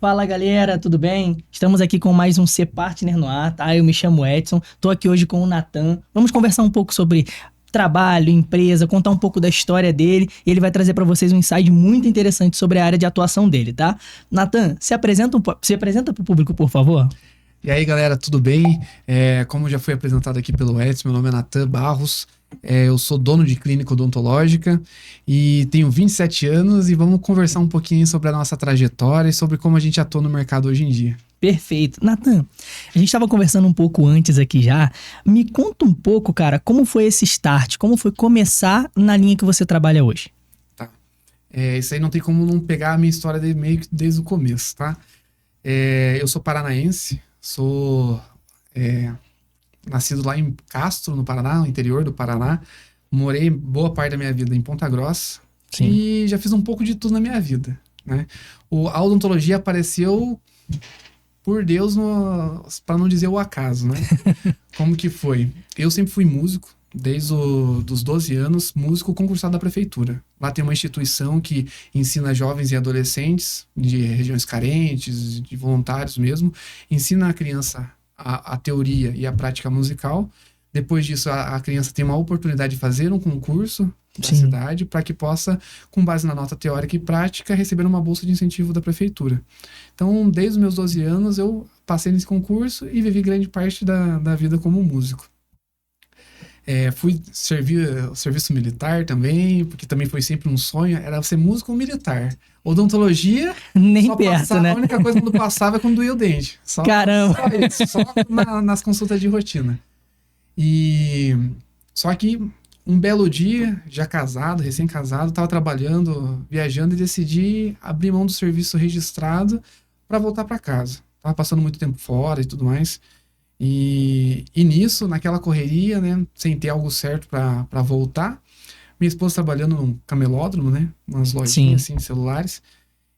Fala galera, tudo bem? Estamos aqui com mais um C Partner no ar, tá? Eu me chamo Edson, tô aqui hoje com o Natan. Vamos conversar um pouco sobre trabalho, empresa, contar um pouco da história dele e ele vai trazer para vocês um insight muito interessante sobre a área de atuação dele, tá? Natan, se apresenta pro público, por favor. E aí, galera, tudo bem? Como já foi apresentado aqui pelo Edson, meu nome é Natan Barros, eu sou dono de clínica odontológica e tenho 27 anos e vamos conversar um pouquinho sobre a nossa trajetória e sobre como a gente atua no mercado hoje em dia. Perfeito. Natan, a gente estava conversando um pouco antes aqui já. Me conta um pouco, cara, como foi esse start? Como foi começar na linha que você trabalha hoje? Tá. Isso aí não tem como não pegar a minha história meio que desde o começo, tá? Eu sou paranaense, sou nascido lá em Castro, no Paraná, no interior do Paraná. Morei boa parte da minha vida em Ponta Grossa. Sim. E já fiz um pouco de tudo na minha vida, né? A odontologia apareceu por Deus, para não dizer o acaso, né? Como que foi? Eu sempre fui músico, desde os 12 anos, músico concursado da prefeitura. Lá tem uma instituição que ensina jovens e adolescentes de regiões carentes, de voluntários mesmo, ensina a criança a teoria e a prática musical. Depois disso, a criança tem uma oportunidade de fazer um concurso da Sim. cidade para que possa, com base na nota teórica e prática, receber uma bolsa de incentivo da prefeitura. Então, desde os meus 12 anos, eu passei nesse concurso e vivi grande parte da vida como músico. Fui servir o serviço militar também, porque também foi sempre um sonho, era ser músico ou militar. Odontologia, Nem só perto, passava, né? a única coisa quando passava é quando doía o dente. Caramba! Só nas consultas de rotina. Só que um belo dia, já casado, recém-casado, estava trabalhando, viajando e decidi abrir mão do serviço registrado para voltar para casa. Tava passando muito tempo fora e tudo mais. E nisso, naquela correria, né, sem ter algo certo para voltar, minha esposa trabalhando num camelódromo, né, umas lojinhas assim, celulares.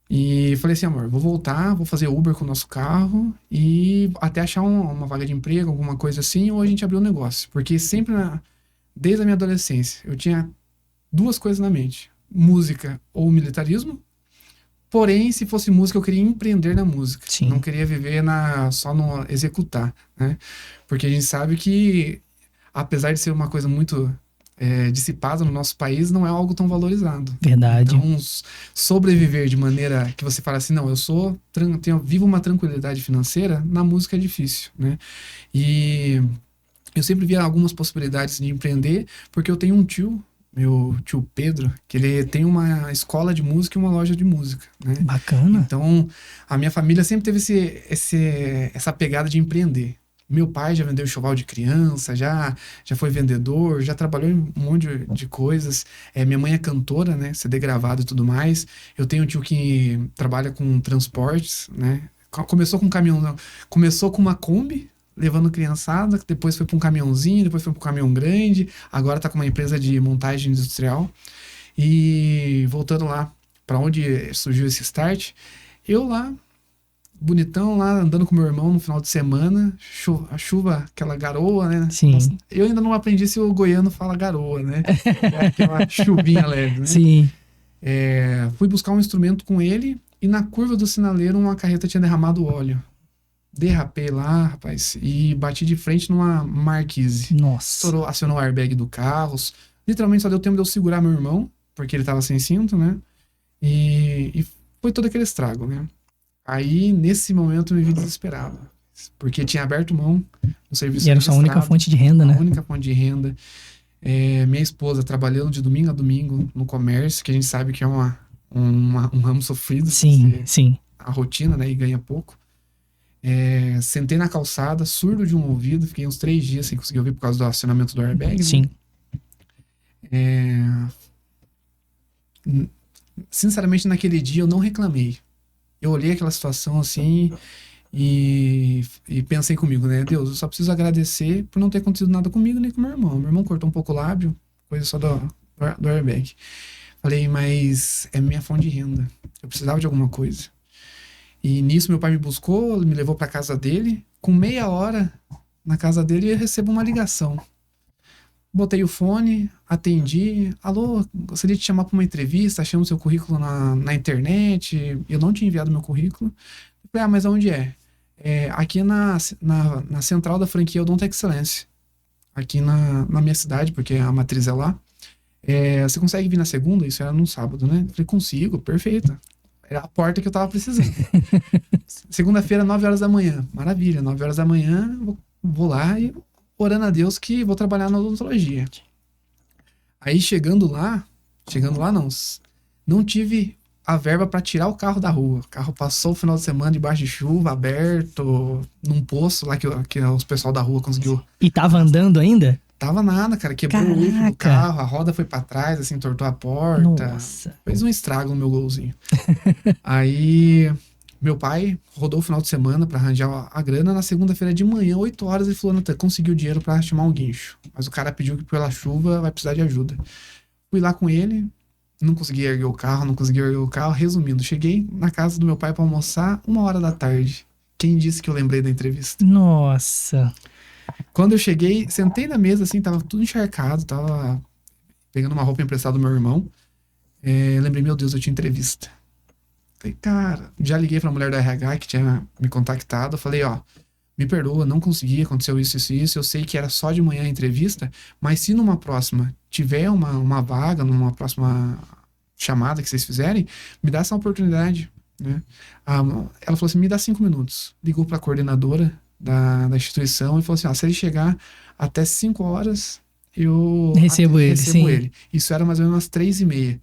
E falei assim, amor, vou voltar, vou fazer Uber com o nosso carro e até achar uma vaga de emprego, alguma coisa assim, ou a gente abrir um negócio. Porque sempre, desde a minha adolescência, eu tinha duas coisas na mente. Música ou militarismo. Porém, se fosse música, eu queria empreender na música. Sim. Não queria viver só no executar, né? Porque a gente sabe que, apesar de ser uma coisa muito dissipada no nosso país, não é algo tão valorizado. Verdade. Então, sobreviver de maneira que você fala assim, não, vivo uma tranquilidade financeira, na música é difícil, né? E eu sempre via algumas possibilidades de empreender, porque eu tenho um tio, meu tio Pedro, que ele tem uma escola de música e uma loja de música, né? Bacana. Então, a minha família sempre teve essa pegada de empreender. Meu pai já vendeu enxoval de criança, já foi vendedor, já trabalhou em um monte de coisas. Minha mãe é cantora, né? CD gravado e tudo mais. Eu tenho um tio que trabalha com transportes, né? Começou com um caminhão, começou com uma Kombi, levando criançada, depois foi para um caminhãozinho, depois foi para um caminhão grande, agora tá com uma empresa de montagem industrial. E voltando lá para onde surgiu esse start, eu lá, bonitão lá, andando com meu irmão no final de semana, a chuva, aquela garoa, né? Sim. Nossa, eu ainda não aprendi se o goiano fala garoa, né? É aquela chuvinha leve, né? Sim. Fui buscar um instrumento com ele e na curva do sinaleiro uma carreta tinha derramado óleo. Derrapei lá, rapaz, e bati de frente numa marquise. Nossa. Estourou, acionou o airbag do carro. Literalmente só deu tempo de eu segurar meu irmão, porque ele tava sem cinto, né? E foi todo aquele estrago, né? Aí, nesse momento, eu me vi desesperado. Porque tinha aberto mão do serviço E era sua única fonte de renda, né? A única fonte de renda. Minha esposa trabalhando de domingo a domingo no comércio, que a gente sabe que é um ramo sofrido. Sim, sim. A rotina, né? E ganha pouco. Sentei na calçada, surdo de um ouvido, fiquei uns 3 dias sem conseguir ouvir por causa do acionamento do airbag. Sim. Sinceramente, naquele dia eu não reclamei. Eu olhei aquela situação assim e pensei comigo, né? Deus, eu só preciso agradecer por não ter acontecido nada comigo nem com meu irmão. Meu irmão cortou um pouco o lábio, coisa só do airbag. Falei, mas é minha fonte de renda. Eu precisava de alguma coisa. E nisso meu pai me buscou, me levou para casa dele. Com meia hora na casa dele eu recebo uma ligação. Botei o fone, atendi. Alô, gostaria de te chamar para uma entrevista. Achamos seu currículo na internet. Eu não tinha enviado meu currículo. Eu falei, mas aonde é? Aqui na central da franquia Odonto Excellence. Aqui na minha cidade, porque a matriz é lá. Você consegue vir na segunda? Isso era num sábado, né? Eu falei, consigo, perfeito. Era a porta que eu tava precisando. Segunda-feira, 9 horas da manhã. Maravilha, 9 horas da manhã, vou lá e orando a Deus que vou trabalhar na odontologia. Aí chegando lá não tive a verba para tirar o carro da rua. O carro passou o final de semana debaixo de chuva, aberto, num poço lá que os pessoal da rua conseguiu. E tava andando ainda? Tava nada, cara. Quebrou o eixo do carro, a roda foi pra trás, assim, entortou a porta. Nossa. Fez um estrago no meu golzinho. Aí, meu pai rodou o final de semana pra arranjar a grana. Na segunda-feira de manhã, 8 horas, ele falou, Natan, conseguiu dinheiro pra chamar um guincho. Mas o cara pediu que pela chuva vai precisar de ajuda. Fui lá com ele, não consegui erguer o carro. Resumindo, cheguei na casa do meu pai pra almoçar 1 hora da tarde. Quem disse que eu lembrei da entrevista? Nossa. Quando eu cheguei, sentei na mesa, assim, tava tudo encharcado, tava pegando uma roupa emprestada do meu irmão. Lembrei, meu Deus, eu tinha entrevista. Falei, cara, já liguei pra mulher da RH que tinha me contactado. Falei, ó, me perdoa, não consegui, aconteceu isso, isso, isso. Eu sei que era só de manhã a entrevista, mas se numa próxima tiver uma vaga, numa próxima chamada que vocês fizerem, me dá essa oportunidade, né? Ela falou assim, me dá 5 minutos. Ligou pra coordenadora da instituição e falou assim, se ele chegar até 5 horas, eu recebo ele. Isso era mais ou menos umas 3h30.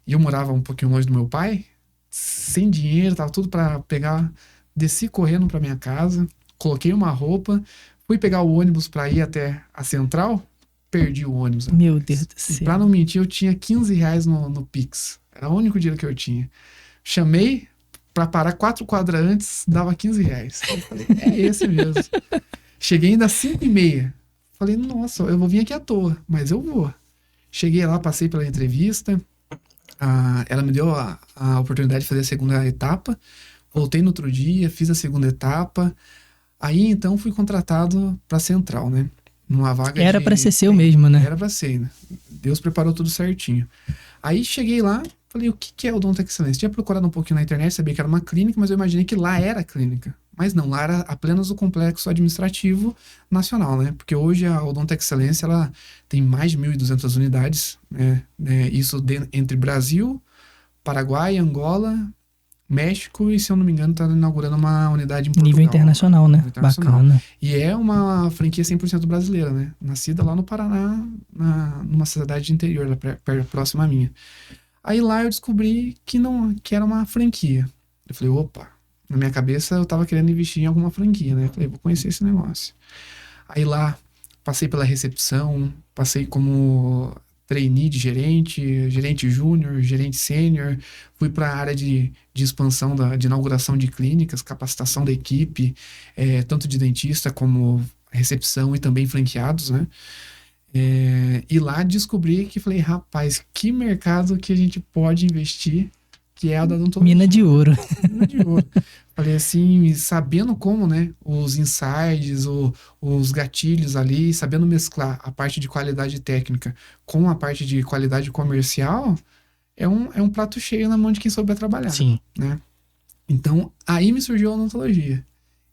E eu morava um pouquinho longe do meu pai, sem dinheiro, tava tudo pra pegar. Desci correndo pra minha casa, coloquei uma roupa, fui pegar o ônibus pra ir até a central, perdi o ônibus. Meu Deus do céu. E pra não mentir, eu tinha R$ 15 no Pix. Era o único dinheiro que eu tinha. Chamei pra parar 4 quadras antes, dava R$ 15. Eu falei, é esse mesmo. Cheguei ainda às 5h30. Falei, nossa, eu vou vir aqui à toa, mas eu vou. Cheguei lá, passei pela entrevista. Ela me deu a oportunidade de fazer a segunda etapa. Voltei no outro dia, fiz a segunda etapa. Aí, então, fui contratado pra Central, né? Numa vaga Era pra ser seu mesmo, né? Era pra ser, né? Deus preparou tudo certinho. Aí, cheguei lá, falei, o que é o Odonto Excellence? Tinha procurado um pouquinho na internet, sabia que era uma clínica, mas eu imaginei que lá era clínica. Mas não, lá era apenas o complexo administrativo nacional, né? Porque hoje a Odonto Excellence, ela tem mais de 1.200 unidades, né? Isso entre Brasil, Paraguai, Angola, México e, se eu não me engano, tá inaugurando uma unidade em Portugal. Nível internacional, né? Nível internacional. Bacana. E é uma franquia 100% brasileira, né? Nascida lá no Paraná, numa cidade de interior, próxima à minha. Aí lá eu descobri que era uma franquia. Eu falei, opa, na minha cabeça eu tava querendo investir em alguma franquia, né? Eu falei, vou conhecer esse negócio. Aí lá, passei pela recepção, passei como trainee de gerente júnior, gerente sênior, fui para a área de expansão, de inauguração de clínicas, capacitação da equipe, tanto de dentista como recepção e também franqueados, né? E lá descobri que falei, rapaz, que mercado que a gente pode investir, que é a da odontologia. Mina de ouro. Mina de ouro. Falei assim, sabendo como, né, os insights, os gatilhos ali, sabendo mesclar a parte de qualidade técnica com a parte de qualidade comercial, é um prato cheio na mão de quem souber trabalhar. Sim. Né? Então, aí me surgiu a odontologia.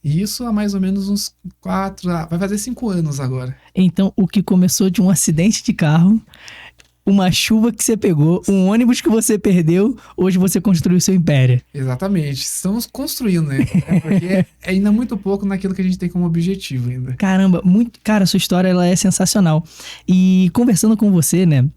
E isso há mais ou menos uns 4, vai fazer 5 anos agora. Então, o que começou de um acidente de carro, uma chuva que você pegou, um ônibus que você perdeu, hoje você construiu seu império. Exatamente. Estamos construindo, né? Porque é ainda muito pouco naquilo que a gente tem como objetivo ainda. Caramba, cara, sua história ela é sensacional. E conversando com você, né,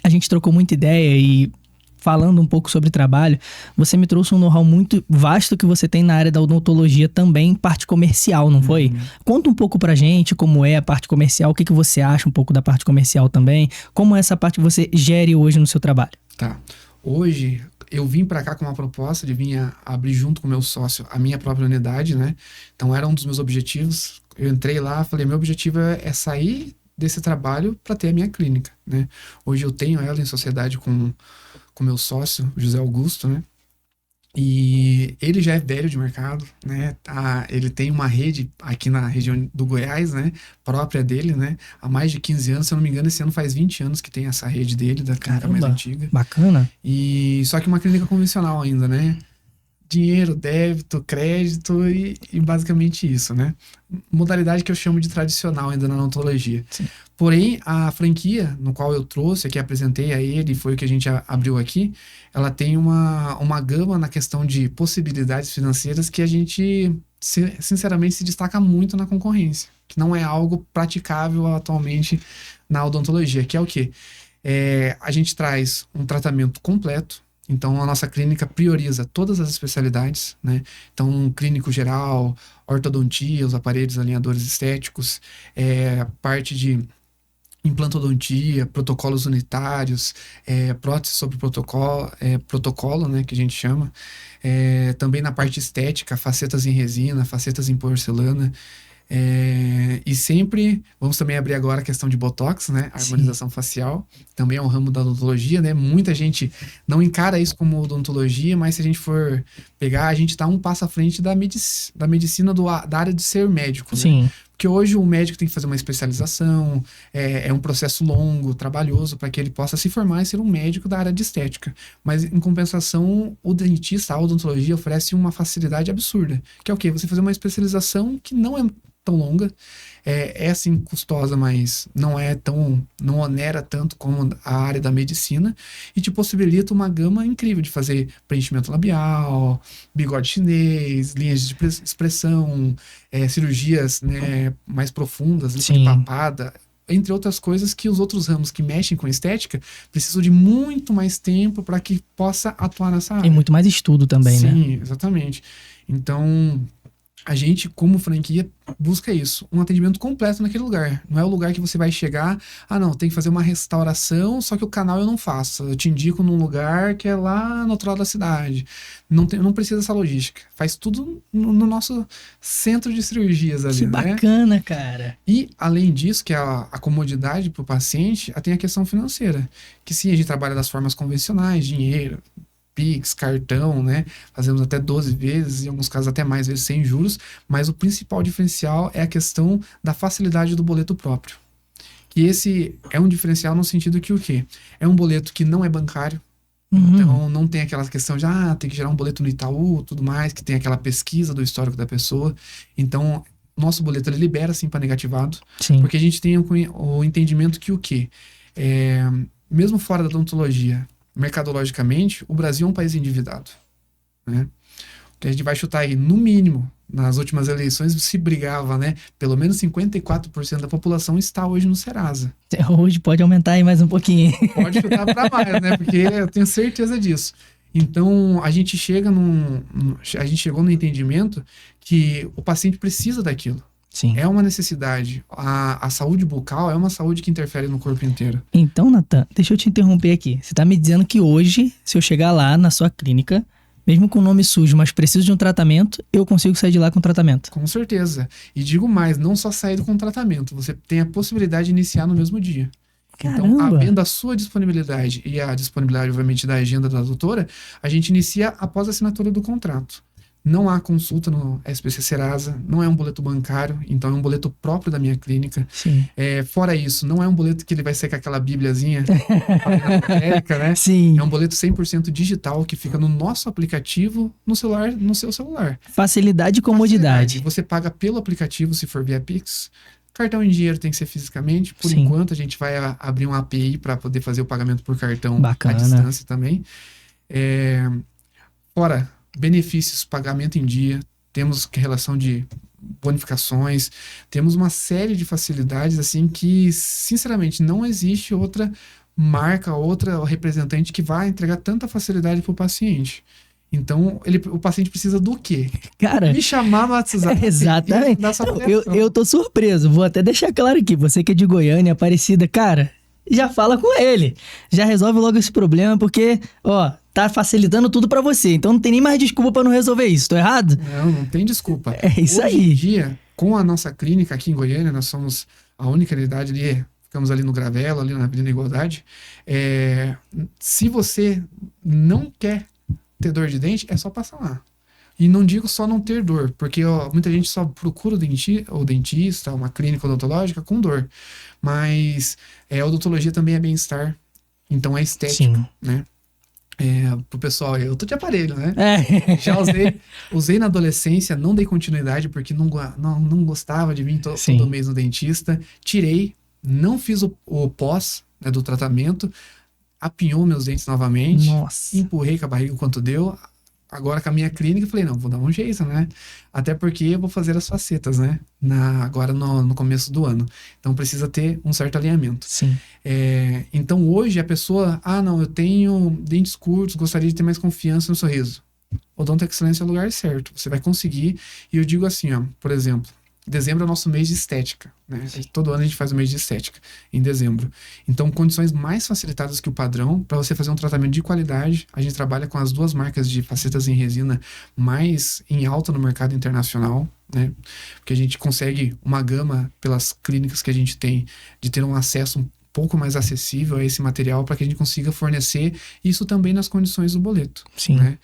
a gente trocou muita ideia e falando um pouco sobre trabalho, você me trouxe um know-how muito vasto que você tem na área da odontologia também, parte comercial, não foi? Conta um pouco pra gente como é a parte comercial, o que você acha um pouco da parte comercial também, como é essa parte que você gere hoje no seu trabalho. Tá. Hoje, eu vim pra cá com uma proposta de vir abrir junto com o meu sócio a minha própria unidade, né? Então, era um dos meus objetivos. Eu entrei lá, falei, meu objetivo é sair desse trabalho para ter a minha clínica, né? Hoje eu tenho ela em sociedade com meu sócio, José Augusto, né? E ele já é velho de mercado, né? Ele tem uma rede aqui na região do Goiás, né? Própria dele, né? Há mais de 15 anos, se eu não me engano, esse ano faz 20 anos que tem essa rede dele, da clínica mais antiga. Bacana. E só que uma clínica convencional ainda, né? dinheiro, débito, crédito e basicamente isso, né? Modalidade que eu chamo de tradicional ainda na odontologia. Sim. Porém, a franquia no qual eu trouxe, aqui apresentei a ele, foi o que a gente abriu aqui, ela tem uma gama na questão de possibilidades financeiras que a gente, sinceramente, se destaca muito na concorrência, que não é algo praticável atualmente na odontologia, que é o quê? A gente traz um tratamento completo. Então, a nossa clínica prioriza todas as especialidades, né? Então, um clínico geral, ortodontia, os aparelhos alinhadores estéticos, parte de implantodontia, protocolos unitários, prótese sobre protocolo, né, que a gente chama. Também na parte estética, facetas em resina, facetas em porcelana. E sempre, vamos também abrir agora a questão de Botox, né? A harmonização facial, também é um ramo da odontologia, né? Muita gente não encara isso como odontologia, mas se a gente for pegar, a gente está um passo à frente da medicina da área de ser médico, né? Sim. Porque hoje o médico tem que fazer uma especialização, é um processo longo, trabalhoso, para que ele possa se formar e ser um médico da área de estética. Mas, em compensação, o dentista, a odontologia, oferece uma facilidade absurda, que é o quê? Você fazer uma especialização que não é tão longa, é assim custosa, mas não onera tanto como a área da medicina e te possibilita uma gama incrível de fazer preenchimento labial, bigode chinês, linhas de expressão, cirurgias, né, mais profundas, líquido papada, entre outras coisas que os outros ramos que mexem com estética precisam de muito mais tempo para que possa atuar nessa área. Tem muito mais estudo também, né? Sim, exatamente. Então, a gente, como franquia, busca isso, um atendimento completo naquele lugar. Não é o lugar que você vai chegar, não, tem que fazer uma restauração, só que o canal eu não faço. Eu te indico num lugar que é lá no outro lado da cidade. Não precisa dessa logística. Faz tudo no nosso centro de cirurgias ali, né? Que bacana, cara. E, além disso, que é a comodidade para o paciente, tem a questão financeira. Que sim, a gente trabalha das formas convencionais, dinheiro, Pix, cartão, né? Fazemos até 12 vezes, em alguns casos até mais vezes sem juros, mas o principal diferencial é a questão da facilidade do boleto próprio. Que esse é um diferencial no sentido que o quê? É um boleto que não é bancário, então não tem aquela questão de tem que gerar um boleto no Itaú, tudo mais, que tem aquela pesquisa do histórico da pessoa. Então, nosso boleto ele libera sim para negativado, porque a gente tem o entendimento que o quê? Mesmo fora da odontologia, mercadologicamente, o Brasil é um país endividado, né? Que a gente vai chutar aí, no mínimo, nas últimas eleições se brigava, né? Pelo menos 54% da população está hoje no Serasa. Hoje pode aumentar aí mais um pouquinho. Pode chutar para mais, né? Porque eu tenho certeza disso. Então, a gente chegou no entendimento que o paciente precisa daquilo. Sim. É uma necessidade. A saúde bucal é uma saúde que interfere no corpo inteiro. Então, Natan, deixa eu te interromper aqui. Você tá me dizendo que hoje, se eu chegar lá na sua clínica, mesmo com o nome sujo, mas preciso de um tratamento, eu consigo sair de lá com tratamento? Com certeza. E digo mais, não só sair com tratamento, você tem a possibilidade de iniciar no mesmo dia. Caramba. Então, havendo a sua disponibilidade e a disponibilidade, obviamente, da agenda da doutora, a gente inicia após a assinatura do contrato. Não há consulta no SPC Serasa, não é um boleto bancário, então é um boleto próprio da minha clínica. Sim. Fora isso, não é um boleto que ele vai ser com aquela bíbliazinha América, né? Sim. É um boleto 100% digital que fica no nosso aplicativo, no seu celular. Facilidade e comodidade. Você paga pelo aplicativo se for via Pix. Cartão em dinheiro tem que ser fisicamente. Por Sim. enquanto, a gente vai abrir uma API para poder fazer o pagamento por cartão Bacana. à distância também. Fora benefícios, pagamento em dia, temos relação de bonificações, temos uma série de facilidades assim que, sinceramente, não existe outra marca, outra representante que vai entregar tanta facilidade para o paciente. Então, o paciente precisa do quê? Cara, me chamar no WhatsApp. Exatamente. Eu tô surpreso. Vou até deixar claro aqui. Você que é de Goiânia, Aparecida, cara, já fala com ele. Já resolve logo esse problema, porque, tá facilitando tudo pra você. Então não tem nem mais desculpa pra não resolver isso. Tô errado? Não tem desculpa. É isso aí. Hoje em dia, com a nossa clínica aqui em Goiânia, nós somos a única unidade ali, ficamos ali no Gravelo, ali na Avenida Igualdade. Se você não quer ter dor de dente, é só passar lá. E não digo só não ter dor, porque muita gente só procura o dentista, uma clínica odontológica com dor. Mas a odontologia também é bem-estar, então é estética, Sim. né? Pro pessoal, eu tô de aparelho, né? É. Já usei na adolescência, não dei continuidade porque não gostava de vir todo Sim. mês no dentista. Tirei, não fiz o pós, né, do tratamento, apinhou meus dentes novamente, Nossa. empurrei com a barriga o quanto deu. Agora com a minha clínica, eu falei, não, vou dar um jeito, né? Até porque eu vou fazer as facetas, né? Agora no começo do ano. Então precisa ter um certo alinhamento. Sim. Então hoje a pessoa, não, eu tenho dentes curtos, gostaria de ter mais confiança no sorriso. Odonto Excelência é o lugar certo. Você vai conseguir. E eu digo assim, ó, por exemplo, dezembro é o nosso mês de estética, né? Todo ano a gente faz o mês de estética, em dezembro. Então, condições mais facilitadas que o padrão, para você fazer um tratamento de qualidade. A gente trabalha com as duas marcas de facetas em resina mais em alta no mercado internacional, né? Porque a gente consegue uma gama, pelas clínicas que a gente tem, de ter um acesso um pouco mais acessível a esse material para que a gente consiga fornecer isso também nas condições do boleto, Sim. né?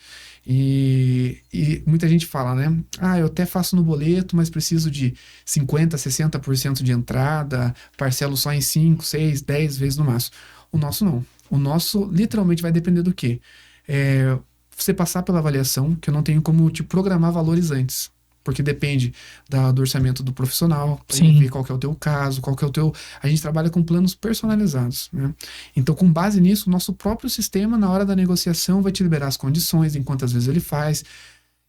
E muita gente fala, né? Eu até faço no boleto, mas preciso de 50%, 60% de entrada, parcelo só em 5, 6, 10 vezes no máximo. O nosso não. O nosso literalmente vai depender do quê? Você passar pela avaliação, que eu não tenho como te programar valores antes. Porque depende do orçamento do profissional, para ele ver qual que é o teu caso, qual que é o teu... A gente trabalha com planos personalizados, né? Então, com base nisso, o nosso próprio sistema, na hora da negociação, vai te liberar as condições, em quantas vezes ele faz.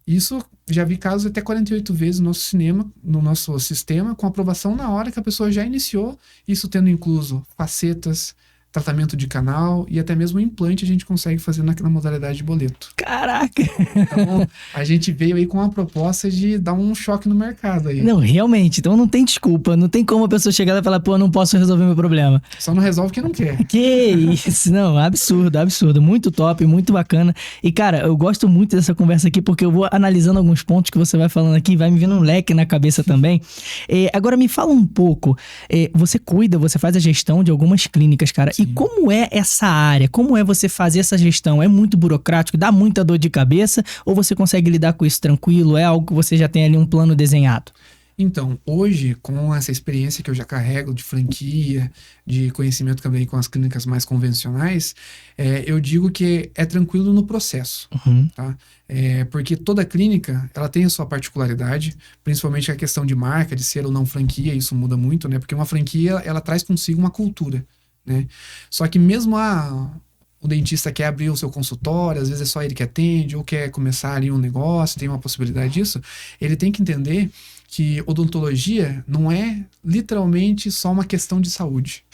Isso, já vi casos até 48 vezes no nosso sistema, com aprovação na hora que a pessoa já iniciou, isso tendo incluso facetas, tratamento de canal e até mesmo implante a gente consegue fazer na modalidade de boleto. Caraca! Então, a gente veio aí com uma proposta de dar um choque no mercado aí. Não, realmente. Então não tem desculpa. Não tem como a pessoa chegar lá e falar, pô, não posso resolver meu problema. Só não resolve quem não quer. Que isso? Não, absurdo, absurdo. Muito top, muito bacana. E, cara, eu gosto muito dessa conversa aqui porque eu vou analisando alguns pontos que você vai falando aqui, vai me vindo um leque na cabeça também. Agora me fala um pouco. Você faz a gestão de algumas clínicas, cara. Sim. E como é essa área? Como é você fazer essa gestão? É muito burocrático? Dá muita dor de cabeça? Ou você consegue lidar com isso tranquilo? É algo que você já tem ali um plano desenhado? Então, hoje, com essa experiência que eu já carrego de franquia, de conhecimento também com as clínicas mais convencionais, eu digo que é tranquilo no processo, tá? Porque toda clínica, ela tem a sua particularidade, principalmente a questão de marca, de ser ou não franquia, isso muda muito, né? Porque uma franquia, ela traz consigo uma cultura, né? Só que mesmo o dentista quer abrir o seu consultório, às vezes é só ele que atende, ou quer começar ali um negócio, tem uma possibilidade disso, ele tem que entender que odontologia não é literalmente só uma questão de saúde.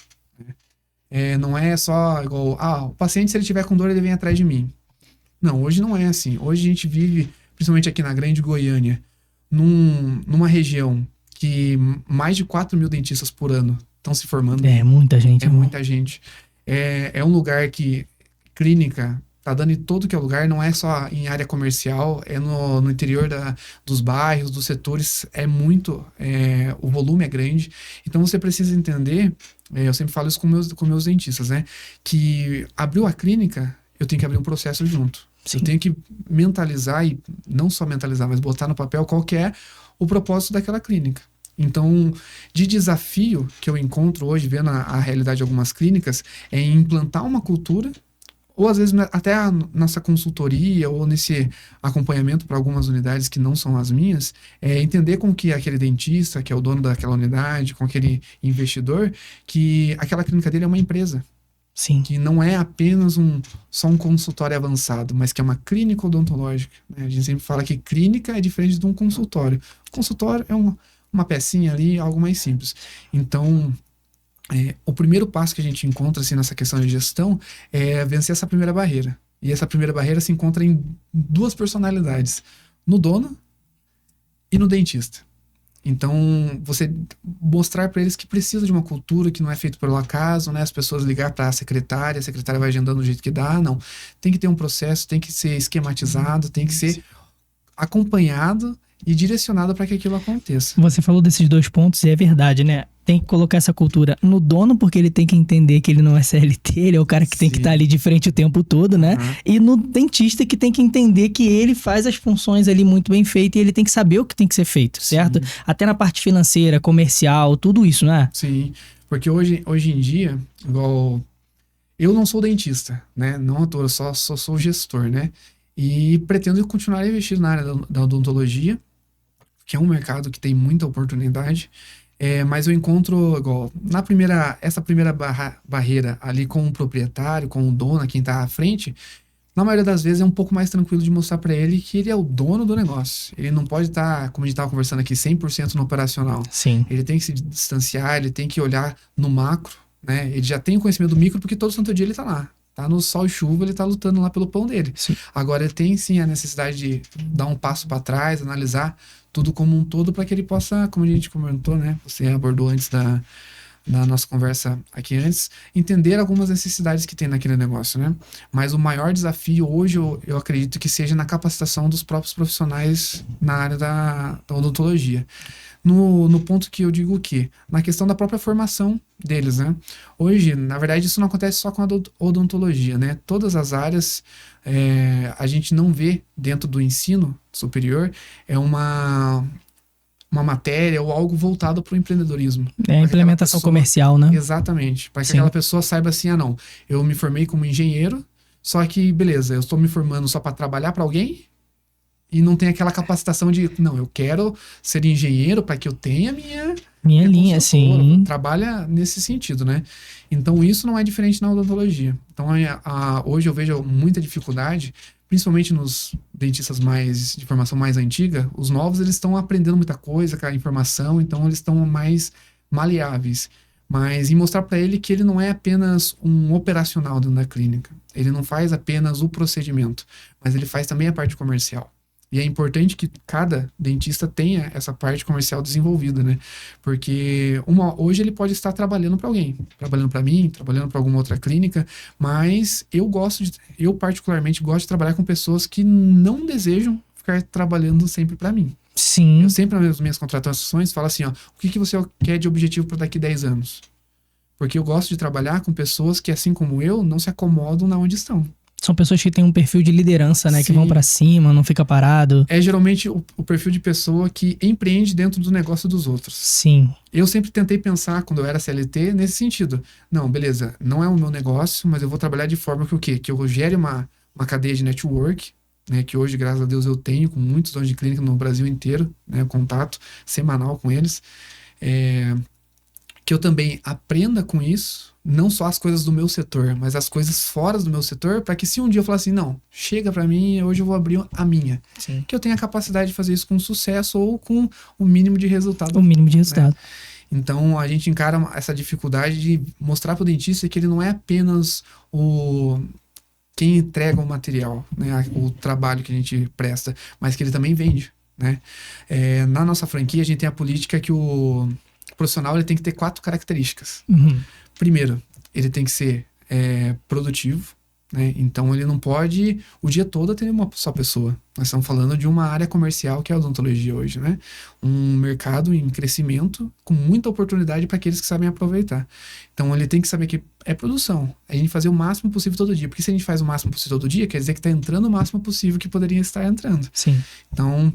Não é só igual, o paciente, se ele tiver com dor, ele vem atrás de mim. Não, hoje não é assim. Hoje a gente vive, principalmente aqui na Grande Goiânia, numa região que mais de 4 mil dentistas por ano estão se formando. Muita gente. Muita gente. É um lugar que clínica tá dando em todo que é lugar, não é só em área comercial, é no interior dos bairros, dos setores, o volume é grande. Então você precisa entender, eu sempre falo isso com meus dentistas, né? Que abriu a clínica, eu tenho que abrir um processo junto. Sim. Eu tenho que mentalizar, e não só mentalizar, mas botar no papel qual que é o propósito daquela clínica. Então, de desafio que eu encontro hoje, vendo a realidade de algumas clínicas, é implantar uma cultura, ou às vezes até a nossa consultoria, ou nesse acompanhamento para algumas unidades que não são as minhas, entender com que aquele dentista, que é o dono daquela unidade, com aquele investidor, que aquela clínica dele é uma empresa. Sim. Que não é apenas só um consultório avançado, mas que é uma clínica odontológica, né? A gente sempre fala que clínica é diferente de um consultório. O consultório é uma pecinha ali, algo mais simples. Então, o primeiro passo que a gente encontra assim, nessa questão de gestão é vencer essa primeira barreira. E essa primeira barreira se encontra em duas personalidades, no dono e no dentista. Então, você mostrar para eles que precisa de uma cultura, que não é feito pelo acaso, né? As pessoas ligar para a secretária vai agendando do jeito que dá, não. Tem que ter um processo, tem que ser esquematizado, tem que ser acompanhado e direcionado para que aquilo aconteça. Você falou desses dois pontos e é verdade, né? Tem que colocar essa cultura no dono, porque ele tem que entender que ele não é CLT, ele é o cara que tem que estar ali de frente o tempo todo, né? E no dentista, que tem que entender que ele faz as funções ali muito bem feitas e ele tem que saber o que tem que ser feito, certo? Até na parte financeira, comercial, tudo isso, né? Sim, porque hoje em dia, igual Eu não sou dentista, né? Não ator, eu só sou gestor, né? E pretendo continuar a investir na área da odontologia, que é um mercado que tem muita oportunidade. Mas eu encontro, igual, essa primeira barreira ali com o proprietário, com o dono, quem está à frente, na maioria das vezes é um pouco mais tranquilo de mostrar para ele que ele é o dono do negócio. Ele não pode estar, como a gente estava conversando aqui, 100% no operacional. Sim. Ele tem que se distanciar, ele tem que olhar no macro, né? Ele já tem o conhecimento do micro porque todo santo dia ele tá lá. Tá no sol e chuva, ele tá lutando lá pelo pão dele. Sim. Agora ele tem sim a necessidade de dar um passo para trás, analisar tudo como um todo para que ele possa, como a gente comentou, né? Você abordou antes da nossa conversa aqui antes, entender algumas necessidades que tem naquele negócio, né? Mas o maior desafio hoje, eu acredito que seja na capacitação dos próprios profissionais na área da odontologia. No ponto que eu digo que, na questão da própria formação deles, né? Hoje, na verdade, isso não acontece só com a odontologia, né? Todas as áreas, a gente não vê dentro do ensino superior, uma matéria ou algo voltado para o empreendedorismo. É a implementação comercial, né? Exatamente. Para que aquela pessoa saiba assim, não, eu me formei como engenheiro, só que, beleza, eu estou me formando só para trabalhar para alguém e não tem aquela capacitação de, não, eu quero ser engenheiro para que eu tenha minha linha, sim. Trabalha nesse sentido, né? Então, isso não é diferente na odontologia. Então, hoje eu vejo muita dificuldade, principalmente nos dentistas de formação mais antiga. Os novos, eles estão aprendendo muita coisa com a informação, então eles estão mais maleáveis. Mas em mostrar para ele que ele não é apenas um operacional dentro da clínica. Ele não faz apenas o procedimento, mas ele faz também a parte comercial. E é importante que cada dentista tenha essa parte comercial desenvolvida, né? Porque hoje ele pode estar trabalhando para alguém, trabalhando para mim, trabalhando para alguma outra clínica, mas eu particularmente gosto de trabalhar com pessoas que não desejam ficar trabalhando sempre para mim. Sim. Eu sempre nas minhas contratações falo assim, ó, o que você quer de objetivo para daqui 10 anos? Porque eu gosto de trabalhar com pessoas que, assim como eu, não se acomodam na onde estão. São pessoas que têm um perfil de liderança, né? Sim. Que vão pra cima, não fica parado. É geralmente o perfil de pessoa que empreende dentro do negócio dos outros. Sim. Eu sempre tentei pensar, quando eu era CLT, nesse sentido. Não, beleza, não é o meu negócio, mas eu vou trabalhar de forma que o quê? Que eu gere uma cadeia de network, né? Que hoje, graças a Deus, eu tenho com muitos donos de clínica no Brasil inteiro, né? Contato semanal com eles. Que eu também aprenda com isso, não só as coisas do meu setor, mas as coisas fora do meu setor, para que se um dia eu falar assim, não, chega para mim, hoje eu vou abrir a minha. Sim. Que eu tenha a capacidade de fazer isso com sucesso ou com o mínimo de resultado. O mínimo de resultado. Né? Então, a gente encara essa dificuldade de mostrar para o dentista que ele não é apenas quem entrega o material, né? O trabalho que a gente presta, mas que ele também vende, né? Na nossa franquia, a gente tem a política que o profissional ele tem que ter 4 características. Uhum. Primeiro, ele tem que ser produtivo, né? Então ele não pode o dia todo ter uma só pessoa. Nós estamos falando de uma área comercial que é a odontologia hoje, né? Um mercado em crescimento com muita oportunidade para aqueles que sabem aproveitar. Então ele tem que saber que é produção. A gente fazer o máximo possível todo dia. Porque se a gente faz o máximo possível todo dia, quer dizer que está entrando o máximo possível que poderia estar entrando. Sim. Então,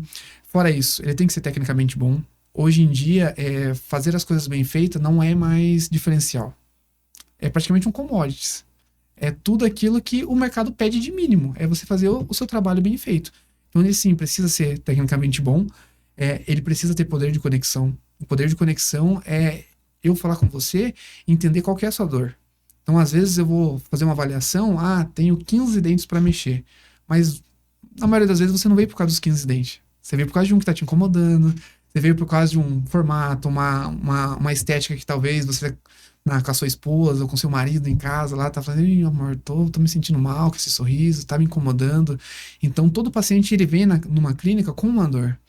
fora isso, ele tem que ser tecnicamente bom. Hoje em dia, fazer as coisas bem feitas não é mais diferencial. É praticamente um commodities. É tudo aquilo que o mercado pede de mínimo. É você fazer o seu trabalho bem feito. Então, ele sim precisa ser tecnicamente bom. Ele precisa ter poder de conexão. O poder de conexão é eu falar com você e entender qual que é a sua dor. Então, às vezes, eu vou fazer uma avaliação. Tenho 15 dentes para mexer. Mas, na maioria das vezes, você não veio por causa dos 15 dentes. Você veio por causa de um que está te incomodando. Você veio por causa de um formato, uma estética que talvez você, com a sua esposa ou com seu marido em casa lá, tá falando, amor, tô me sentindo mal com esse sorriso, tá me incomodando. Então, todo paciente, ele vem numa clínica com uma dor.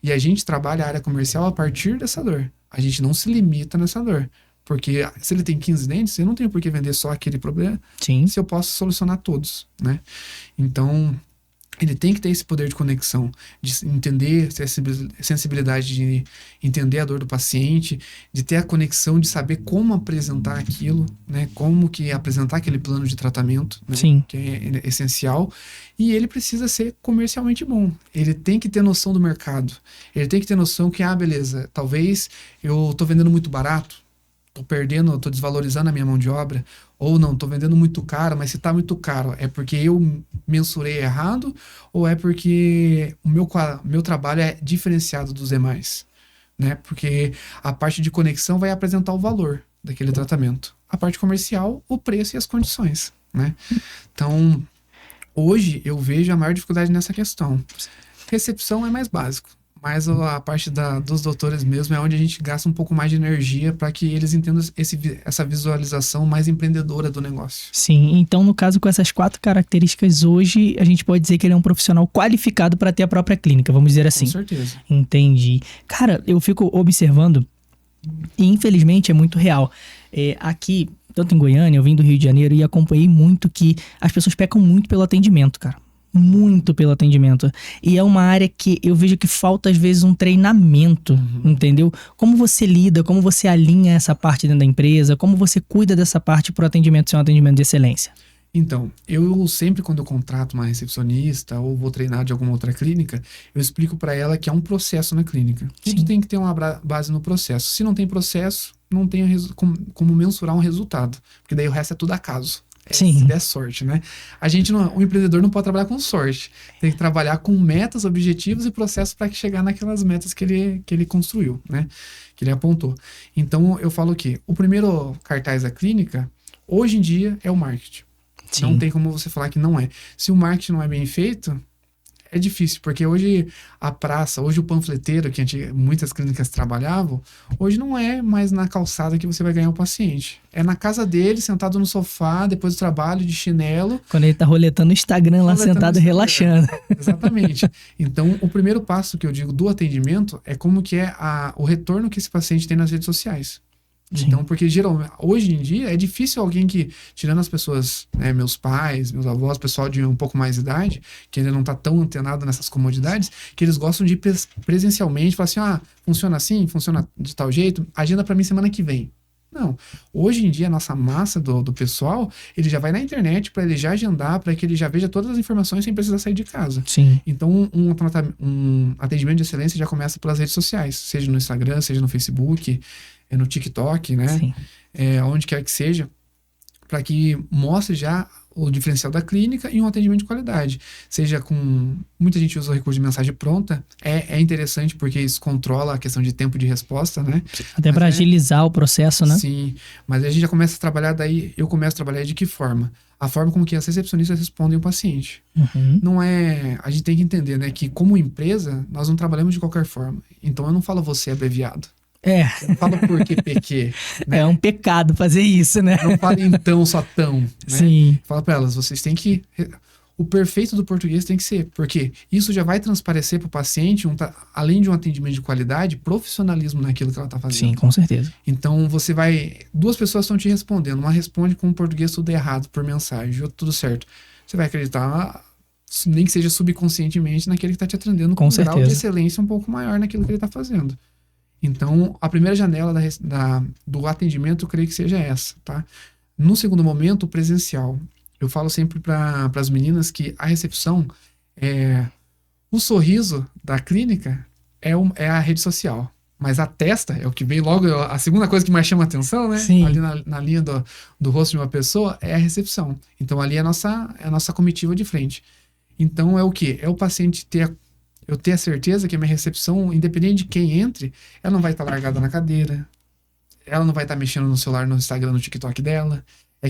E a gente trabalha a área comercial a partir dessa dor. A gente não se limita nessa dor. Porque se ele tem 15 dentes, eu não tenho por que vender só aquele problema. Sim. Se eu posso solucionar todos, né? Então, ele tem que ter esse poder de conexão, de entender sensibilidade, de entender a dor do paciente, de ter a conexão, de saber como apresentar aquilo, né? Como que apresentar aquele plano de tratamento, né? Sim. Que é essencial. E ele precisa ser comercialmente bom. Ele tem que ter noção do mercado. Ele tem que ter noção que, beleza, talvez eu tô vendendo muito barato. tô perdendo, tô desvalorizando a minha mão de obra, ou não, tô vendendo muito caro, mas se tá muito caro, é porque eu mensurei errado, ou é porque o meu trabalho é diferenciado dos demais, né? Porque a parte de conexão vai apresentar o valor daquele tratamento. A parte comercial, o preço e as condições, né? Então, hoje eu vejo a maior dificuldade nessa questão. Recepção é mais básico, mas a parte dos doutores mesmo é onde a gente gasta um pouco mais de energia para que eles entendam essa visualização mais empreendedora do negócio. Sim, então no caso com essas 4 características hoje, a gente pode dizer que ele é um profissional qualificado para ter a própria clínica, vamos dizer assim. Com certeza. Entendi. Cara, eu fico observando, e infelizmente é muito real. Aqui, tanto em Goiânia, eu vim do Rio de Janeiro e acompanhei muito que as pessoas pecam muito pelo atendimento, cara. Muito pelo atendimento. E é uma área que eu vejo que falta, às vezes, um treinamento, entendeu? Como você lida, como você alinha essa parte dentro da empresa, como você cuida dessa parte para o atendimento ser um atendimento de excelência. Então, eu sempre quando eu contrato uma recepcionista ou vou treinar de alguma outra clínica, eu explico para ela que é um processo na clínica. Tudo tem que ter uma base no processo. Se não tem processo, não tem como mensurar um resultado, porque daí o resto é tudo acaso. Se der sorte, né? O empreendedor não pode trabalhar com sorte. Tem que trabalhar com metas, objetivos e processos para chegar naquelas metas que ele construiu, né? Que ele apontou. Então, eu falo que o primeiro cartaz da clínica, hoje em dia, é o marketing. Sim. Não tem como você falar que não é. Se o marketing não é bem feito, é difícil, porque hoje a praça, hoje o panfleteiro que muitas clínicas trabalhavam, hoje não é mais na calçada que você vai ganhar o paciente. É na casa dele, sentado no sofá, depois do trabalho, de chinelo. Quando ele tá roletando o Instagram lá, sentado relaxando. Exatamente. Então, o primeiro passo que eu digo do atendimento é como que é o retorno que esse paciente tem nas redes sociais. Sim. Então, porque geralmente, hoje em dia, é difícil alguém que, tirando as pessoas, né, meus pais, meus avós, pessoal de um pouco mais de idade, que ainda não tá tão antenado nessas comodidades, que eles gostam de ir presencialmente, falar assim, funciona assim, funciona de tal jeito, agenda para mim semana que vem. Não. Hoje em dia, a nossa massa do pessoal, ele já vai na internet para ele já agendar, para que ele já veja todas as informações sem precisar sair de casa. Sim. Então, um atendimento de excelência já começa pelas redes sociais, seja no Instagram, seja no Facebook, no TikTok, né? Sim. Onde quer que seja, para que mostre já o diferencial da clínica e um atendimento de qualidade. Seja com... Muita gente usa o recurso de mensagem pronta. É interessante porque isso controla a questão de tempo de resposta, né? Até para agilizar o processo, né? Sim. Mas aí a gente já começa a trabalhar daí... Eu começo a trabalhar de que forma? A forma como que as recepcionistas respondem o paciente. Não é... A gente tem que entender, né? Que como empresa, nós não trabalhamos de qualquer forma. Então eu não falo você abreviado. Eu não falo por que PQ. Né? É um pecado fazer isso, né? Eu não falo então, só tão. Né? Sim. Fala para elas, vocês têm que... O perfeito do português tem que ser, porque isso já vai transparecer para o paciente, além de um atendimento de qualidade, profissionalismo naquilo que ela está fazendo. Sim, com certeza. Então, você vai... 2 pessoas estão te respondendo. Uma responde com o português tudo errado por mensagem, outra tudo certo. Você vai acreditar, nem que seja subconscientemente, naquele que está te atendendo com um grau de excelência um pouco maior naquilo que ele está fazendo. Então, a primeira janela do atendimento, eu creio que seja essa, tá? No segundo momento, o presencial. Eu falo sempre para as meninas que a recepção, o sorriso da clínica é a rede social. Mas a testa é o que vem logo, a segunda coisa que mais chama a atenção, né? Sim. Ali na linha do rosto de uma pessoa, é a recepção. Então, ali é a nossa comitiva de frente. Então, é o quê? É o paciente eu ter a certeza que a minha recepção, independente de quem entre, ela não vai estar largada na cadeira, ela não vai estar mexendo no celular, no Instagram, no TikTok dela. É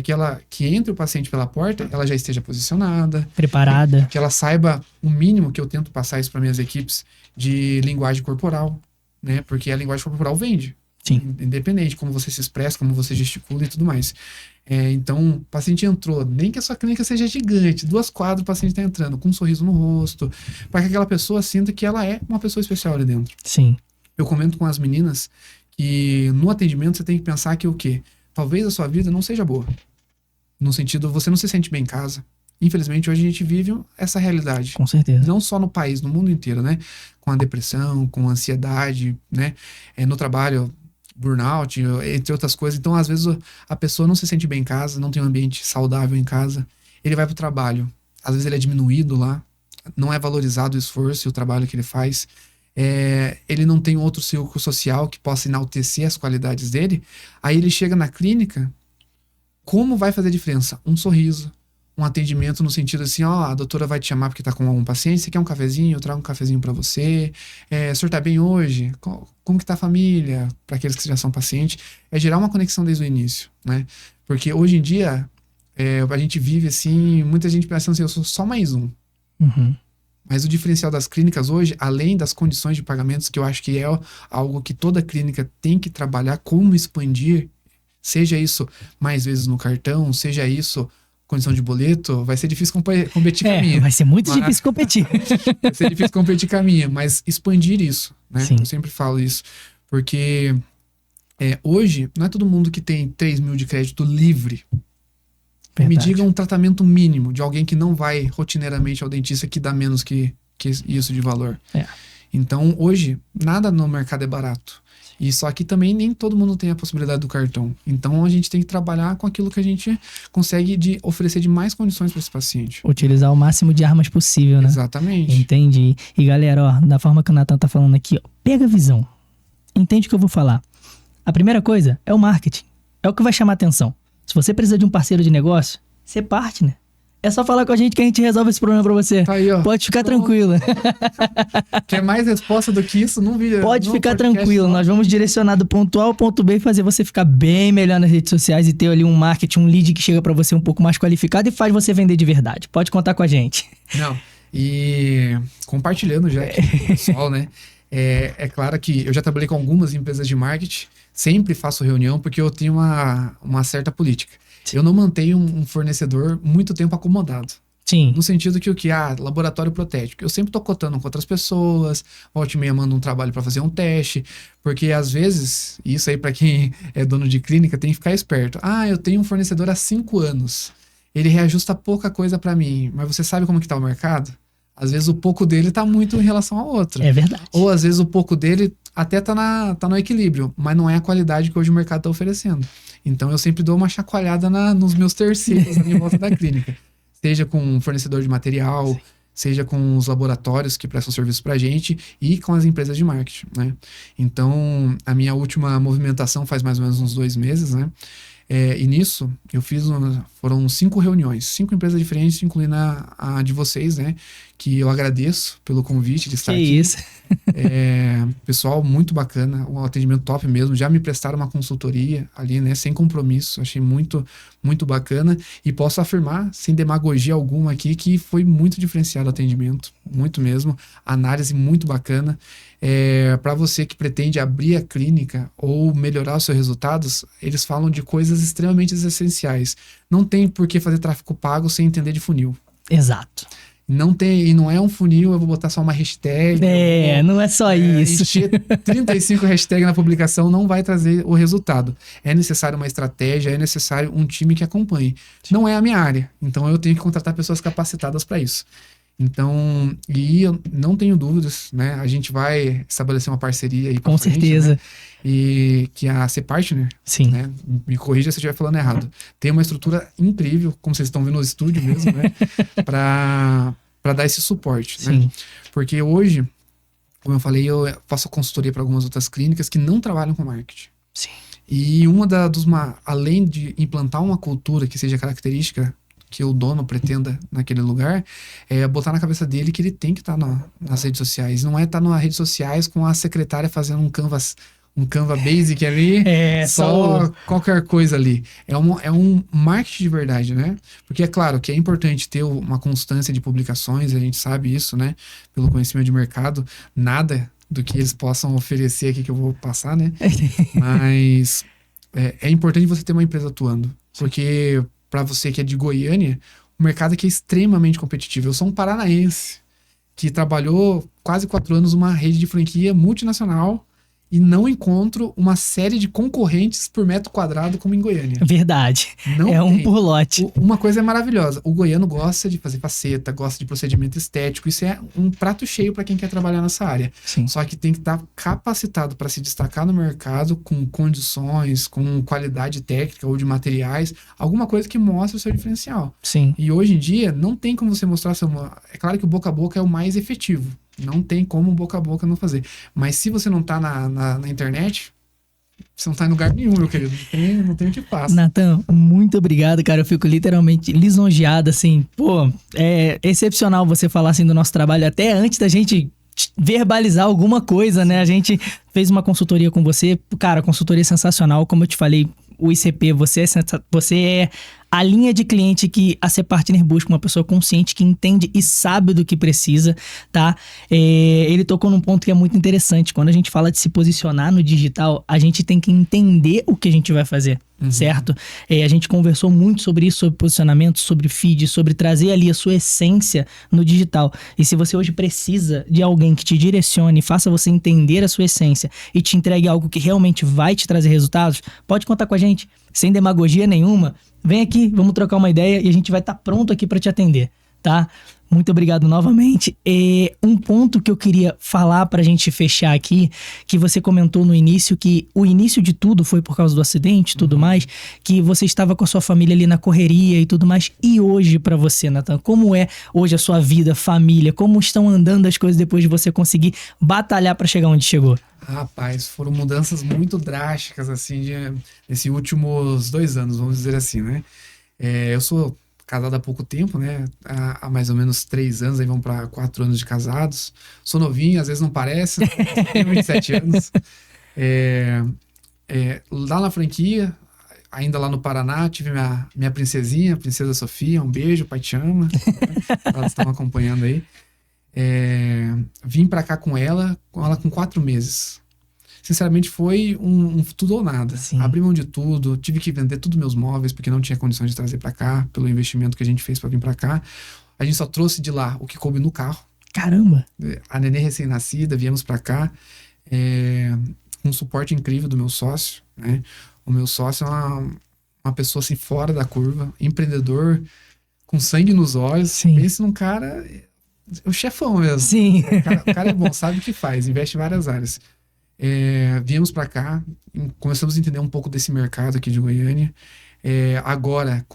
que entre o paciente pela porta, ela já esteja posicionada. Preparada. Que ela saiba o mínimo, que eu tento passar isso para minhas equipes, de linguagem corporal, né? Porque a linguagem corporal vende. Sim. Independente, como você se expressa, como você gesticula e tudo mais. Então, o paciente entrou, nem que a sua clínica seja gigante, 2 quadras, o paciente está entrando com um sorriso no rosto, para que aquela pessoa sinta que ela é uma pessoa especial ali dentro. Sim. Eu comento com as meninas que no atendimento você tem que pensar que o quê? Talvez a sua vida não seja boa. No sentido, você não se sente bem em casa. Infelizmente, hoje a gente vive essa realidade. Com certeza. Não só no país, no mundo inteiro, né? Com a depressão, com a ansiedade, né? No trabalho, burnout, entre outras coisas. Então, às vezes, a pessoa não se sente bem em casa, não tem um ambiente saudável em casa. Ele vai pro trabalho. Às vezes ele é diminuído lá. Não é valorizado o esforço e o trabalho que ele faz. ele não tem outro círculo social que possa enaltecer as qualidades dele, aí ele chega na clínica, como vai fazer diferença? Um sorriso, um atendimento no sentido assim, a doutora vai te chamar porque tá com algum paciente, você quer um cafezinho? Eu trago um cafezinho para você. O senhor tá bem hoje? Como que tá a família? Para aqueles que já são pacientes. É gerar uma conexão desde o início, né? Porque hoje em dia, a gente vive assim, muita gente pensando assim, eu sou só mais um. Uhum. Mas o diferencial das clínicas hoje, além das condições de pagamentos, que eu acho que é algo que toda clínica tem que trabalhar, como expandir, seja isso mais vezes no cartão, seja isso condição de boleto, vai ser difícil competir com a minha. Vai ser muito difícil competir. Vai ser difícil competir com a minha, mas expandir isso, né? Sim. Eu sempre falo isso, porque hoje não é todo mundo que tem 3 mil de crédito livre. Verdade. Me diga um tratamento mínimo de alguém que não vai rotineiramente ao dentista que dá menos que isso de valor. Então, hoje, nada no mercado é barato. E só que também nem todo mundo tem a possibilidade do cartão. Então, a gente tem que trabalhar com aquilo que a gente consegue oferecer de mais condições para esse paciente. Utilizar o máximo de armas possível, né? Exatamente. Entendi. E galera, da forma que o Nathan tá falando aqui, pega a visão. Entende o que eu vou falar. A primeira coisa é o marketing. É o que vai chamar atenção. Se você precisa de um parceiro de negócio, você parte, né? É só falar com a gente que a gente resolve esse problema pra você. Tá aí, ó. Pode ficar tranquilo. Quer mais resposta do que isso? Não vi. Pode ficar tranquilo. Nós vamos direcionar do ponto A ao ponto B e fazer você ficar bem melhor nas redes sociais e ter ali um marketing, um lead que chega pra você um pouco mais qualificado e faz você vender de verdade. Pode contar com a gente. Não. E compartilhando já aqui com o pessoal, né? É claro que eu já trabalhei com algumas empresas de marketing. Sempre faço reunião porque eu tenho uma certa política. Eu não mantenho um fornecedor muito tempo acomodado. Sim. No sentido que laboratório protético. Eu sempre tô cotando com outras pessoas, volta e meia mando um trabalho para fazer um teste, porque às vezes, isso aí para quem é dono de clínica tem que ficar esperto. Eu tenho um fornecedor há 5 anos, ele reajusta pouca coisa para mim, mas você sabe como que tá o mercado? Às vezes o pouco dele tá muito em relação ao outro. É verdade. Ou às vezes o pouco dele até tá no equilíbrio, mas não é a qualidade que hoje o mercado tá oferecendo. Então eu sempre dou uma chacoalhada nos meus terceiros ali em volta da clínica. Seja com um fornecedor de material, sim, seja com os laboratórios que prestam serviço pra gente e com as empresas de marketing, né? Então, a minha última movimentação faz mais ou menos uns 2 meses, né? E nisso, foram 5 reuniões, 5 empresas diferentes, incluindo a de vocês, né? Que eu agradeço pelo convite de estar aqui. Isso. Pessoal muito bacana, um atendimento top mesmo. Já me prestaram uma consultoria ali, né? Sem compromisso. Achei muito, muito bacana. E posso afirmar, sem demagogia alguma aqui, que foi muito diferenciado o atendimento. Muito mesmo. Análise muito bacana. Para você que pretende abrir a clínica ou melhorar os seus resultados, eles falam de coisas extremamente essenciais. Não tem por que fazer tráfego pago sem entender de funil. Exato. Não é um funil, eu vou botar só uma hashtag. Não é só isso. Encher 35 hashtags na publicação não vai trazer o resultado. É necessário uma estratégia, é necessário um time que acompanhe. Sim. Não é a minha área, então eu tenho que contratar pessoas capacitadas para isso. Então, e eu não tenho dúvidas, né? A gente vai estabelecer uma parceria aí com frente, certeza. Né? E que a C-Partner, sim, né? Me corrija se eu estiver falando errado. Tem uma estrutura incrível, como vocês estão vendo no estúdio mesmo, né? Para dar esse suporte, sim, né? Porque hoje, como eu falei, eu faço consultoria para algumas outras clínicas que não trabalham com marketing. Sim. E além de implantar uma cultura que seja característica que o dono pretenda naquele lugar, botar na cabeça dele que ele tem que estar nas redes sociais. Não é estar nas redes sociais com a secretária fazendo um Canva basic ali, só qualquer coisa ali. É um marketing de verdade, né? Porque é claro que é importante ter uma constância de publicações, a gente sabe isso, né? Pelo conhecimento de mercado, nada do que eles possam oferecer aqui que eu vou passar, né? Mas é importante você ter uma empresa atuando, porque para você que é de Goiânia, o mercado aqui é extremamente competitivo. Eu sou um paranaense que trabalhou quase 4 anos numa rede de franquia multinacional e não encontro uma série de concorrentes por metro quadrado como em Goiânia. Verdade. Não é um por lote. Uma coisa é maravilhosa. O goiano gosta de fazer faceta, gosta de procedimento estético. Isso é um prato cheio para quem quer trabalhar nessa área. Sim. Só que tem que estar capacitado para se destacar no mercado com condições, com qualidade técnica ou de materiais, alguma coisa que mostre o seu diferencial. Sim. E hoje em dia não tem como você mostrar É claro que o boca a boca é o mais efetivo. Não tem como boca a boca não fazer. Mas se você não tá na internet, você não tá em lugar nenhum, meu querido. Não tem o que passar. Natan, muito obrigado, cara. Eu fico literalmente lisonjeado, assim. Pô, é excepcional você falar assim do nosso trabalho até antes da gente verbalizar alguma coisa, né? A gente fez uma consultoria com você. Cara, consultoria sensacional. Como eu te falei, o ICP, você é a linha de cliente que a Ser Partner busca, uma pessoa consciente que entende e sabe do que precisa, tá? Ele tocou num ponto que é muito interessante. Quando a gente fala de se posicionar no digital, a gente tem que entender o que a gente vai fazer, certo? A gente conversou muito sobre isso, sobre posicionamento, sobre feed, sobre trazer ali a sua essência no digital. E se você hoje precisa de alguém que te direcione, faça você entender a sua essência e te entregue algo que realmente vai te trazer resultados, pode contar com a gente, sem demagogia nenhuma. Vem aqui, vamos trocar uma ideia e a gente vai estar pronto aqui para te atender, tá? Muito obrigado novamente. Um ponto que eu queria falar pra gente fechar aqui, que você comentou no início, que o início de tudo foi por causa do acidente e tudo mais, que você estava com a sua família ali na correria e tudo mais. E hoje pra você, Natan, como é hoje a sua vida, família? Como estão andando as coisas depois de você conseguir batalhar pra chegar onde chegou? Rapaz, foram mudanças muito drásticas, assim, nesses últimos 2 anos, vamos dizer assim, né? Eu sou casado há pouco tempo, né? Há mais ou menos 3 anos, aí vão para 4 anos de casados. Sou novinho, às vezes não parece, tenho 27 anos. Lá na franquia, ainda lá no Paraná, tive minha princesinha, a Princesa Sofia, um beijo, pai te ama. Elas estão acompanhando aí. Vim pra cá com ela com 4 meses. Sinceramente, foi um tudo ou nada. Sim. Abri mão de tudo, tive que vender todos meus móveis, porque não tinha condições de trazer pra cá, pelo investimento que a gente fez pra vir pra cá. A gente só trouxe de lá o que coube no carro. Caramba! A nenê recém-nascida, viemos pra cá. Um suporte incrível do meu sócio, né? O meu sócio é uma pessoa assim fora da curva, empreendedor, com sangue nos olhos. Sim. Pense num cara, o chefão mesmo. Sim. O cara é bom, sabe o que faz, investe em várias áreas. Viemos pra cá, começamos a entender um pouco desse mercado aqui de Goiânia. Agora,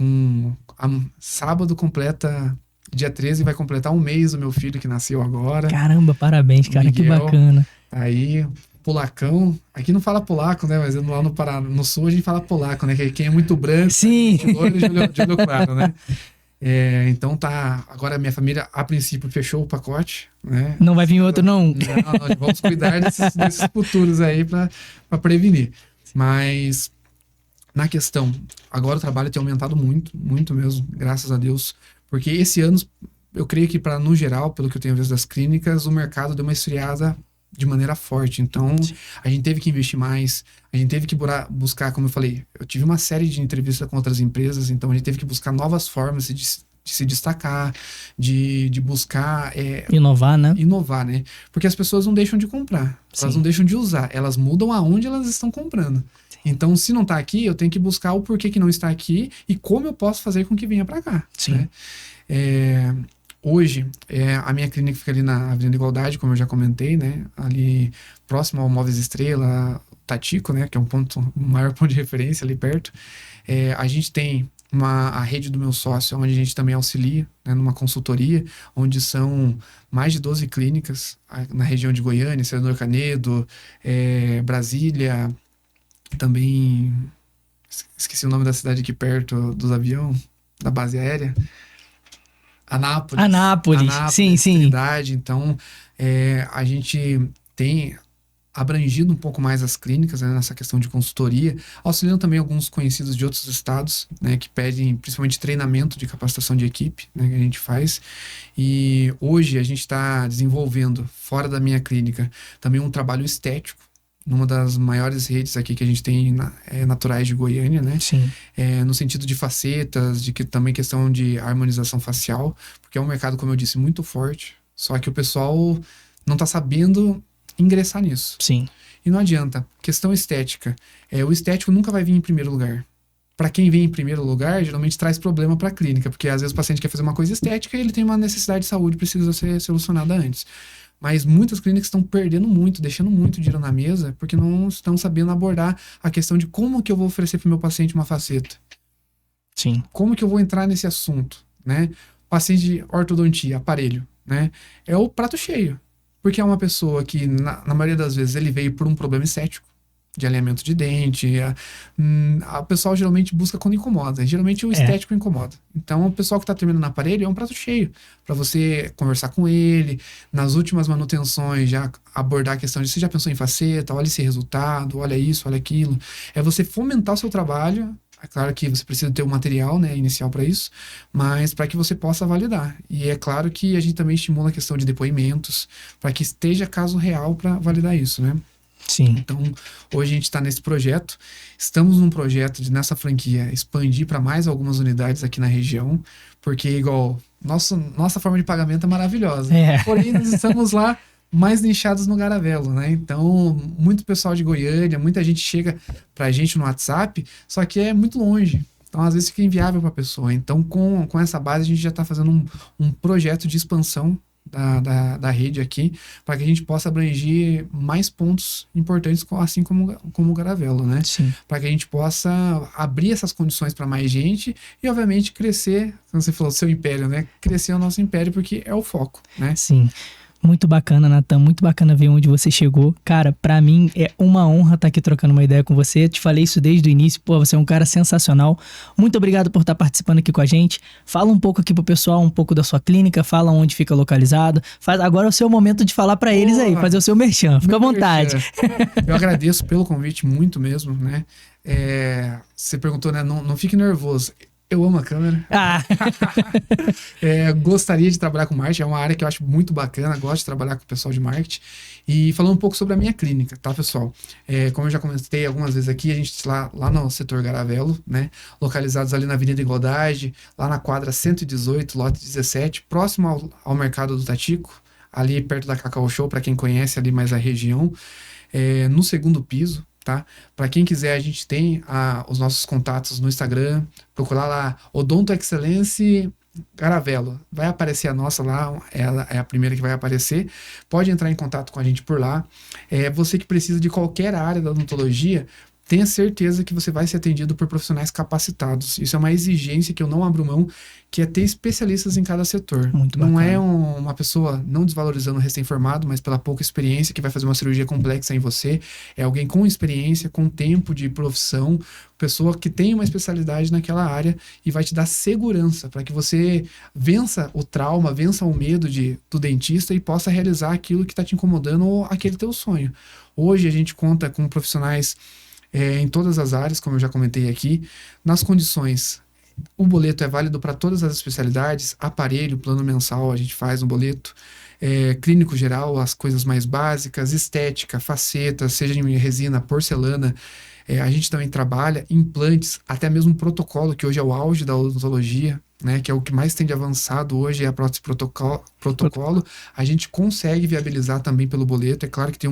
sábado completa, dia 13, vai completar 1 mês o meu filho que nasceu agora. Caramba, parabéns, cara, Miguel, que bacana. Aí, polacão. Aqui não fala polaco, né? Mas lá no Paraná, no sul, a gente fala polaco, né? Quem é muito branco, Sim. de loiro, de olho claro, né? Então tá. Agora a minha família, a princípio, fechou o pacote, né? Não vai vir outro, não? Não, vamos cuidar desses futuros aí pra prevenir. Mas na questão, agora o trabalho tem aumentado muito, muito mesmo, graças a Deus. Porque esse ano, eu creio que no geral, pelo que eu tenho visto das clínicas, o mercado deu uma esfriada de maneira forte. Então, a gente teve que investir mais, a gente teve que buscar, como eu falei, eu tive uma série de entrevistas com outras empresas, então a gente teve que buscar novas formas de se destacar, de buscar... Inovar, né? Inovar, né? Porque as pessoas não deixam de comprar, elas não deixam de usar, elas mudam aonde elas estão comprando. Sim. Então, se não está aqui, eu tenho que buscar o porquê que não está aqui e como eu posso fazer com que venha para cá. Sim. Né? Hoje, a minha clínica fica ali na Avenida Igualdade, como eu já comentei, né? Ali próximo ao Móveis Estrela, Tatico, né? Que é o maior ponto de referência ali perto. A gente tem a rede do meu sócio, onde a gente também auxilia, né, numa consultoria, onde são mais de 12 clínicas na região de Goiânia, Senador Canedo, Brasília, também esqueci o nome da cidade aqui perto dos aviões, da base aérea. Anápolis, sim. Trindade. Então, a gente tem abrangido um pouco mais as clínicas, né, nessa questão de consultoria, auxiliando também alguns conhecidos de outros estados, né, que pedem principalmente treinamento de capacitação de equipe, né, que a gente faz. E hoje a gente está desenvolvendo, fora da minha clínica, também um trabalho estético, numa das maiores redes aqui que a gente tem naturais de Goiânia, né? Sim. No sentido de facetas, também questão de harmonização facial, porque é um mercado, como eu disse, muito forte, só que o pessoal não está sabendo ingressar nisso. Sim. E não adianta. Questão estética. O estético nunca vai vir em primeiro lugar. Para quem vem em primeiro lugar, geralmente traz problema para a clínica, porque às vezes o paciente quer fazer uma coisa estética e ele tem uma necessidade de saúde, precisa ser solucionada antes. Mas muitas clínicas estão perdendo muito, deixando muito dinheiro na mesa, porque não estão sabendo abordar a questão de como que eu vou oferecer para o meu paciente uma faceta. Sim. Como que eu vou entrar nesse assunto, né? Paciente de ortodontia, aparelho, né? É o prato cheio. Porque é uma pessoa que, na maioria das vezes, ele veio por um problema estético, de alinhamento de dente. A pessoa geralmente busca quando incomoda. Geralmente o estético incomoda. Então, o pessoal que está terminando o aparelho é um prato cheio para você conversar com ele. Nas últimas manutenções, já abordar a questão de você já pensou em faceta, olha esse resultado, olha isso, olha aquilo. É você fomentar o seu trabalho. É claro que você precisa ter o material, né, inicial para isso, mas para que você possa validar. E é claro que a gente também estimula a questão de depoimentos, para que esteja caso real para validar isso, né? Sim. Então, hoje a gente está nesse projeto. Estamos num projeto de, nessa franquia, expandir para mais algumas unidades aqui na região, porque, igual, nossa forma de pagamento é maravilhosa. Porém, nós estamos lá mais nichados no Garavelo, né? Então, muito pessoal de Goiânia, muita gente chega pra gente no WhatsApp, só que é muito longe. Então, às vezes fica inviável para a pessoa. Então, com essa base, a gente já está fazendo um projeto de expansão da rede aqui, para que a gente possa abranger mais pontos importantes, assim como o Garavelo, né? Para que a gente possa abrir essas condições para mais gente e, obviamente, crescer, como você falou, seu império, né? Crescer o nosso império, porque é o foco, né? Sim. Muito bacana, Natan, muito bacana ver onde você chegou. Cara, pra mim é uma honra estar aqui trocando uma ideia com você. Eu te falei isso desde o início, pô, você é um cara sensacional. Muito obrigado por estar participando aqui com a gente. Fala um pouco aqui pro pessoal, um pouco da sua clínica, fala onde fica localizado. Agora é o seu momento de falar pra eles aí, fazer o seu merchan. Fica à vontade. Eu agradeço pelo convite, muito mesmo, né? Você perguntou, né? Não fique nervoso. Eu amo a câmera. Gostaria de trabalhar com marketing. É uma área que eu acho muito bacana. Gosto de trabalhar com o pessoal de marketing. E falando um pouco sobre a minha clínica, tá, pessoal? Como eu já comentei algumas vezes aqui, a gente está lá no setor Garavelo, né? Localizados ali na Avenida Igualdade, lá na quadra 118, lote 17, próximo ao mercado do Tatico, ali perto da Cacau Show, para quem conhece ali mais a região. No segundo piso. Tá? Para quem quiser, a gente tem os nossos contatos no Instagram, procurar lá Odonto Excellence Garavelo, vai aparecer a nossa lá, ela é a primeira que vai aparecer, pode entrar em contato com a gente por lá. Você que precisa de qualquer área da odontologia, tenha certeza que você vai ser atendido por profissionais capacitados. Isso é uma exigência que eu não abro mão, que é ter especialistas em cada setor. Muito não bacana. É uma pessoa não desvalorizando o recém-formado, mas pela pouca experiência que vai fazer uma cirurgia complexa em você. É alguém com experiência, com tempo de profissão, pessoa que tem uma especialidade naquela área e vai te dar segurança para que você vença o trauma, vença o medo do dentista e possa realizar aquilo que está te incomodando ou aquele teu sonho. Hoje a gente conta com profissionais em todas as áreas, como eu já comentei aqui, nas condições. O boleto é válido para todas as especialidades, aparelho, plano mensal, a gente faz no boleto, clínico geral, as coisas mais básicas, estética, faceta, seja em resina, porcelana. A gente também trabalha implantes, até mesmo protocolo, que hoje é o auge da odontologia, né, que é o que mais tem de avançado hoje, é a prótese protocolo. A gente consegue viabilizar também pelo boleto. É claro que tem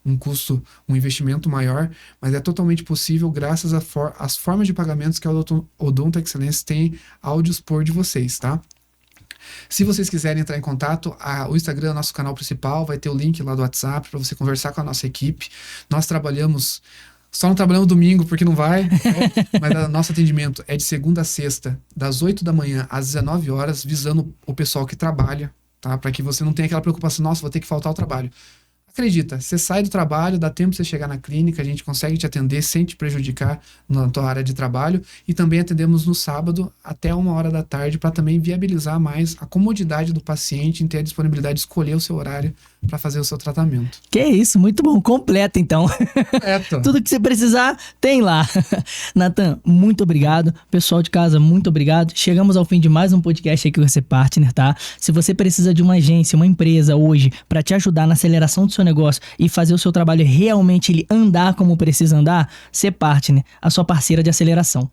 um custo, um investimento maior, mas é totalmente possível graças às formas de pagamentos que a Odonto Excellence tem ao dispor de vocês, tá? Se vocês quiserem entrar em contato, o Instagram é o nosso canal principal, vai ter o link lá do WhatsApp para você conversar com a nossa equipe. Nós trabalhamos... Só não trabalhamos domingo porque não vai, né? Mas o nosso atendimento é de segunda a sexta, das 8 da manhã às 19 horas, visando o pessoal que trabalha, tá? Para que você não tenha aquela preocupação, nossa, vou ter que faltar ao trabalho. Acredita, você sai do trabalho, dá tempo de você chegar na clínica, a gente consegue te atender sem te prejudicar na tua área de trabalho, e também atendemos no sábado até 1h da tarde para também viabilizar mais a comodidade do paciente em ter a disponibilidade de escolher o seu horário para fazer o seu tratamento. Que isso, muito bom, completo então. Tudo que você precisar, tem lá. Natan, muito obrigado. Pessoal de casa, muito obrigado. Chegamos ao fim de mais um podcast aqui com você Partner, tá? Se você precisa de uma agência, uma empresa hoje para te ajudar na aceleração do seu negócio e fazer o seu trabalho realmente ele andar como precisa andar, ser Partner, a sua parceira de aceleração.